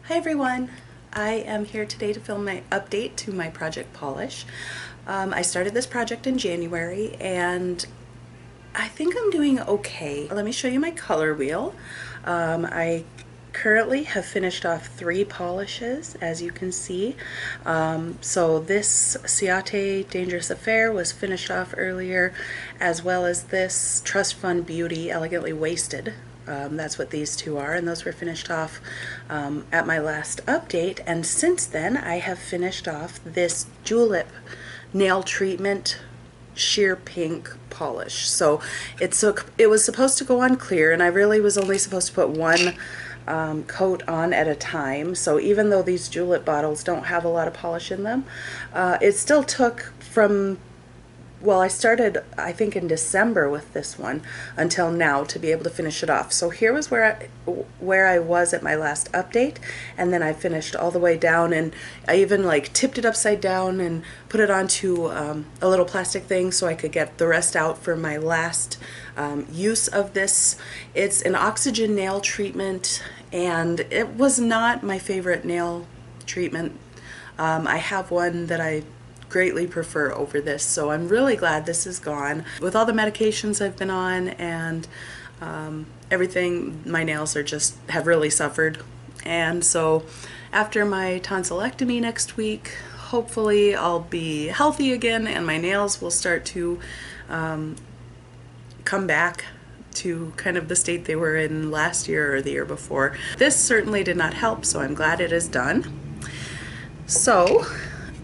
Hi everyone, I am here today to film my update to my project polish. I started this project in January and I think I'm doing okay. Let me show you my color wheel. I currently have finished off 3 polishes, as you can see. So this Ciate Dangerous Affair was finished off earlier, as well as this Trust Fund Beauty Elegantly Wasted. That's what these two are, and those were finished off at my last update. And since then I have finished off this Julep nail treatment sheer pink polish. So it was supposed to go on clear, and I really was only supposed to put one coat on at a time. So even though these Julep bottles don't have a lot of polish in them, it still took from, well, I started I think in December with this one until now to be able to finish it off. So here was where I was at my last update, and then I finished all the way down, and I even like tipped it upside down and put it onto a little plastic thing so I could get the rest out for my last use of this. It's an oxygen nail treatment, and it was not my favorite nail treatment. I have one that I greatly prefer over this, so I'm really glad this is gone. With all the medications I've been on and everything, my nails have really suffered. And so after my tonsillectomy next week, hopefully I'll be healthy again and my nails will start to come back to kind of the state they were in last year or the year before. This certainly did not help, so I'm glad it is done. So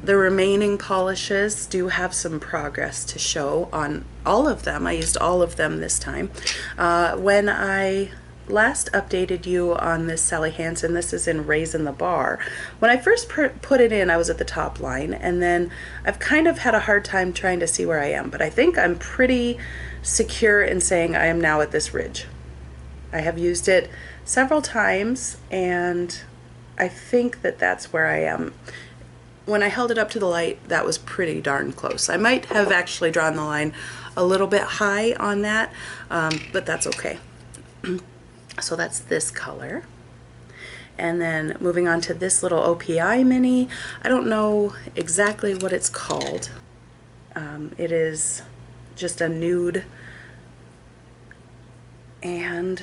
the remaining polishes do have some progress to show on all of them. I used all of them this time. When I last updated you on this Sally Hansen, this is in Raising the Bar. When I first put it in, I was at the top line, and then I've kind of had a hard time trying to see where I am, but I think I'm pretty secure in saying I am now at this ridge. I have used it several times, and I think that that's where I am. When I held it up to the light, that was pretty darn close. I might have actually drawn the line a little bit high on that, but that's okay. So that's this color. And then moving on to this little OPI mini. I don't know exactly what it's called. It is just a nude. And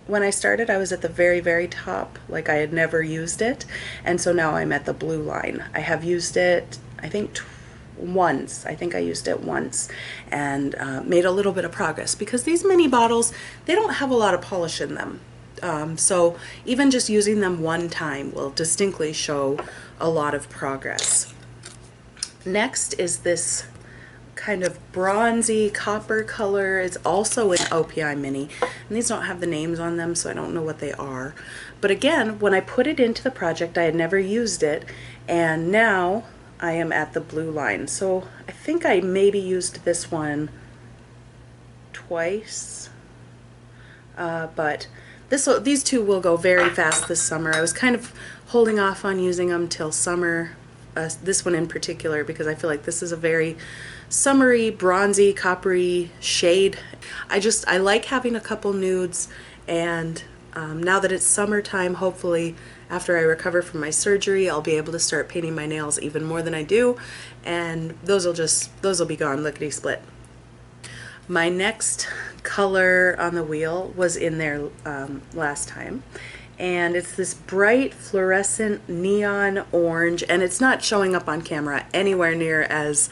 when I started, I was at the very, very top, like I had never used it, and so now I'm at the blue line. I have used it, I think, once. I think I used it once and made a little bit of progress, because these mini bottles, they don't have a lot of polish in them. So even just using them one time will distinctly show a lot of progress. Next is this kind of bronzy copper color. It's also an OPI mini, and these don't have the names on them, so I don't know what they are. But again, when I put it into the project, I had never used it, and now I am at the blue line. So I think I maybe used this one twice, but these two will go very fast this summer. I was kind of holding off on using them till summer, this one in particular, because I feel like this is a very summery, bronzy, coppery shade. I like having a couple nudes, and now that it's summertime, hopefully after I recover from my surgery, I'll be able to start painting my nails even more than I do, and those will be gone lickety split. My next color on the wheel was in there last time, and it's this bright fluorescent neon orange, and it's not showing up on camera anywhere near as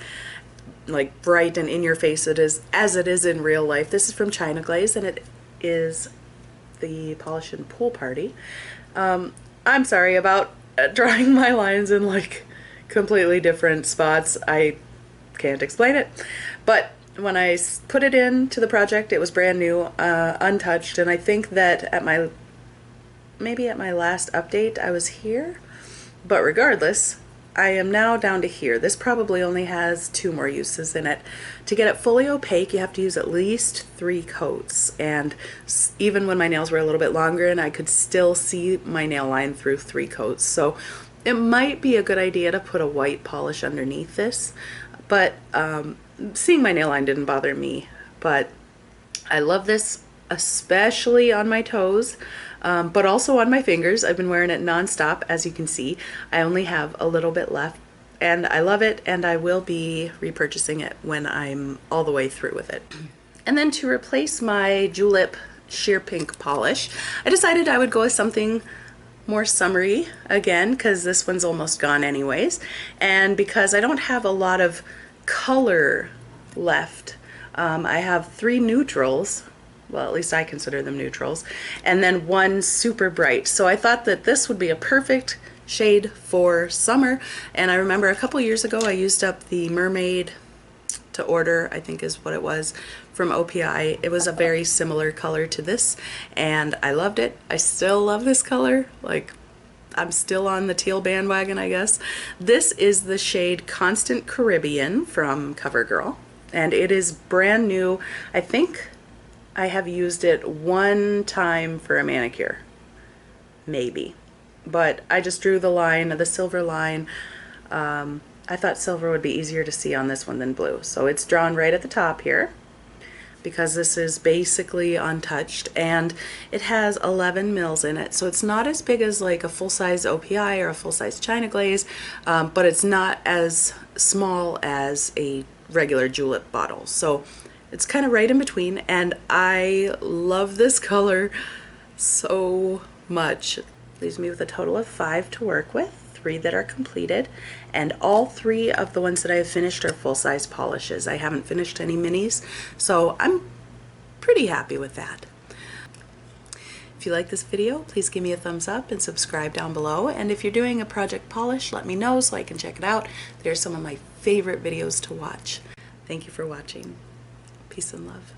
like bright and in your face as it is in real life. This is from China Glaze, and it is the polish in Pool Party. I'm sorry about drawing my lines in like completely different spots. I can't explain it, but when I put it into the project, it was brand new, untouched, and I think that maybe at my last update I was here, but regardless, I am now down to here. This probably only has 2 more uses in it. To get it fully opaque, you have to use at least 3 coats, and even when my nails were a little bit longer, and I could still see my nail line through 3 coats. So it might be a good idea to put a white polish underneath this, but seeing my nail line didn't bother me. But I love this especially on my toes, but also on my fingers. I've been wearing it nonstop, as you can see. I only have a little bit left, and I love it, and I will be repurchasing it when I'm all the way through with it. And then to replace my Julep sheer pink polish, I decided I would go with something more summery again, because this one's almost gone anyways, and because I don't have a lot of color left. I have 3 neutrals, well, at least I consider them neutrals, and then 1 super bright. So I thought that this would be a perfect shade for summer. And I remember a couple years ago I used up the Mermaid to Order, I think is what it was, from OPI. It was a very similar color to this, and I loved it. I still love this color. Like, I'm still on the teal bandwagon, I guess. This is the shade Constant Caribbean from CoverGirl, and it is brand new. I think I have used it 1 time for a manicure, maybe, but I just drew the line, the silver line. I thought silver would be easier to see on this one than blue, so it's drawn right at the top here, because this is basically untouched, and it has 11 mils in it, so it's not as big as like a full-size OPI or a full-size China Glaze, but it's not as small as a regular julep bottle, so it's kind of right in between, and I love this color so much. Leaves me with a total of 5 to work with, 3 that are completed, and all 3 of the ones that I have finished are full-size polishes. I haven't finished any minis, so I'm pretty happy with that. If you like this video, please give me a thumbs up and subscribe down below, and if you're doing a project polish, let me know so I can check it out. They're some of my favorite videos to watch. Thank you for watching. Peace and love.